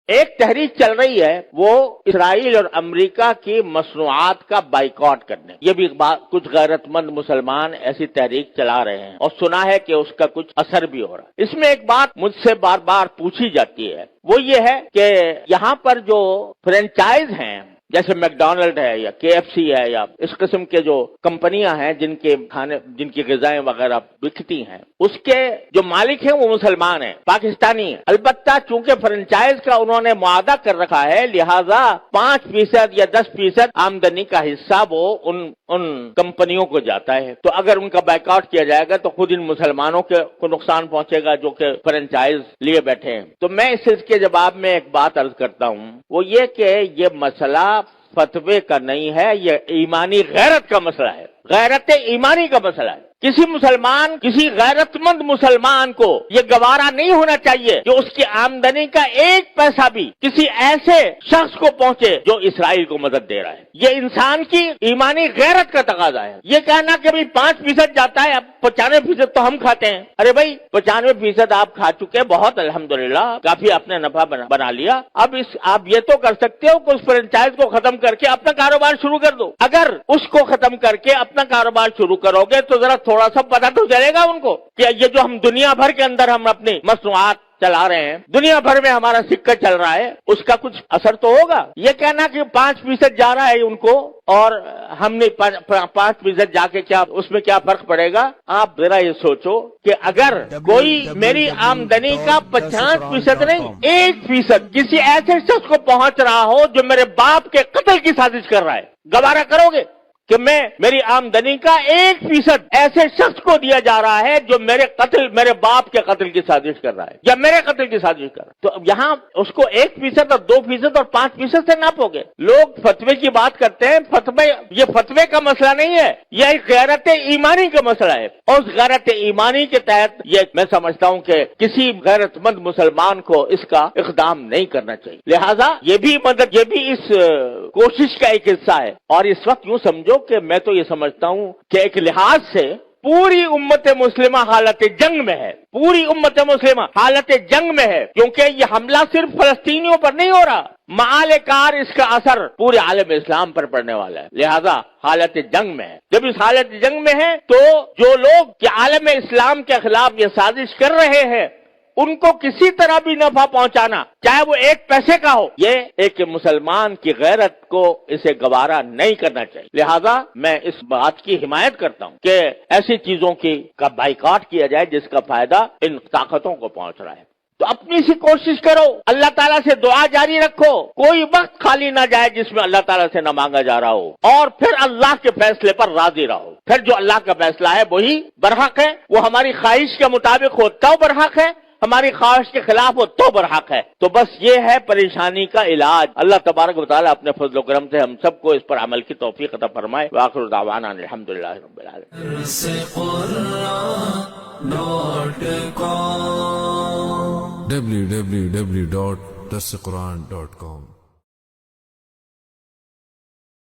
ایک تحریک چل رہی ہے وہ اسرائیل اور امریکہ کی مصنوعات کا بائیکاٹ کرنے، یہ بھی کچھ غیرت مند مسلمان ایسی تحریک چلا رہے ہیں اور سنا ہے کہ اس کا کچھ اثر بھی ہو رہا ہے۔ اس میں ایک بات مجھ سے بار بار پوچھی جاتی ہے، وہ یہ ہے کہ یہاں پر جو فرنچائز ہیں جیسے میک ڈونلڈ ہے یا کے ایف سی ہے یا اس قسم کے جو کمپنیاں ہیں جن کے کھانے جن کی غذائیں وغیرہ بکتی ہیں، اس کے جو مالک ہیں وہ مسلمان ہیں، پاکستانی ہیں۔ البتہ چونکہ فرنچائز کا انہوں نے معاہدہ کر رکھا ہے، لہذا 5% یا 10% آمدنی کا حصہ وہ ان کمپنیوں کو جاتا ہے۔ تو اگر ان کا بائیکاٹ کیا جائے گا تو خود ان مسلمانوں کو نقصان پہنچے گا جو کہ فرنچائز لیے بیٹھے ہیں۔ تو میں اس کے جواب میں ایک بات عرض کرتا ہوں، وہ یہ کہ یہ مسئلہ فتوے کا نہیں ہے، یہ ایمانی غیرت کا مسئلہ ہے، غیرت ایمانی کا مسئلہ ہے۔ کسی مسلمان، کسی غیرت مند مسلمان کو یہ گوارا نہیں ہونا چاہیے کہ اس کی آمدنی کا 1 پیسہ بھی کسی ایسے شخص کو پہنچے جو اسرائیل کو مدد دے رہا ہے۔ یہ انسان کی ایمانی غیرت کا تقاضا ہے۔ یہ کہنا کہ بھئی 5% جاتا ہے، اب 95% تو ہم کھاتے ہیں۔ ارے بھائی 95% آپ کھا چکے، بہت الحمدللہ، کافی آپ نے نفع بنا لیا۔ اب آپ یہ تو کر سکتے ہو کہ اس فرنچائز کو ختم کر کے اپنا کاروبار شروع کر دو۔ اگر اس کو ختم کر کے اپنا کاروبار شروع کرو گے تو ذرا تھوڑا سا پتہ تو چلے گا ان کو کہ یہ جو ہم دنیا بھر کے اندر ہم اپنی مصنوعات چلا رہے ہیں، دنیا بھر میں ہمارا سکہ چل رہا ہے، اس کا کچھ اثر تو ہوگا۔ یہ کہنا کہ 5% جا رہا ہے ان کو اور ہم نے 5% جا کے کیا اس میں کیا فرق پڑے گا؟ آپ ذرا یہ سوچو کہ اگر کوئی میری آمدنی کا 50% نہیں 1% کسی ایسے شخص کو پہنچ رہا ہو جو میرے باپ کے قتل کی سازش کر رہا ہے، گوارا کرو گے کہ میری آمدنی کا 1% ایسے شخص کو دیا جا رہا ہے جو میرے باپ کے قتل کی سازش کر رہا ہے یا میرے قتل کی سازش کر رہا ہے؟ تو یہاں اس کو 1% اور 2% اور 5% سے ناپو گے۔ لوگ فتوے کی بات کرتے ہیں، یہ فتوے کا مسئلہ نہیں ہے، یہ ایک غیرت ایمانی کا مسئلہ ہے، اور اس غیرت ایمانی کے تحت یہ میں سمجھتا ہوں کہ کسی غیرت مند مسلمان کو اس کا اقدام نہیں کرنا چاہیے۔ لہذا یہ بھی اس کوشش کا ایک حصہ ہے، اور اس وقت یوں سمجھو کہ میں تو یہ سمجھتا ہوں کہ ایک لحاظ سے پوری امت مسلمہ حالت جنگ میں ہے، پوری امت مسلمہ حالت جنگ میں ہے، کیونکہ یہ حملہ صرف فلسطینیوں پر نہیں ہو رہا، معال کار اس کا اثر پورے عالم اسلام پر پڑنے والا ہے، لہذا حالت جنگ میں ہے۔ جب اس حالت جنگ میں ہے تو جو لوگ عالم اسلام کے خلاف یہ سازش کر رہے ہیں ان کو کسی طرح بھی نفع پہنچانا، چاہے وہ 1 پیسے کا ہو، یہ ایک مسلمان کی غیرت کو اسے گوارا نہیں کرنا چاہیے۔ لہذا میں اس بات کی حمایت کرتا ہوں کہ ایسی چیزوں کا بائیکاٹ کیا جائے جس کا فائدہ ان طاقتوں کو پہنچ رہا ہے۔ تو اپنی سی کوشش کرو، اللہ تعالیٰ سے دعا جاری رکھو، کوئی وقت خالی نہ جائے جس میں اللہ تعالیٰ سے نہ مانگا جا رہا ہو، اور پھر اللہ کے فیصلے پر راضی رہو۔ پھر جو اللہ کا فیصلہ ہے وہی برحق ہے، وہ ہماری خواہش کے مطابق ہو تو برحق ہے، ہماری خواہش کے خلاف ہو تو برحق ہے۔ تو بس یہ ہے پریشانی کا علاج۔ اللہ تبارک و تعالیٰ اپنے فضل و کرم سے ہم سب کو اس پر عمل کی توفیق عطا فرمائے۔ وآخر دعوانا الحمدللہ رب العالمین۔ www.darsequran.com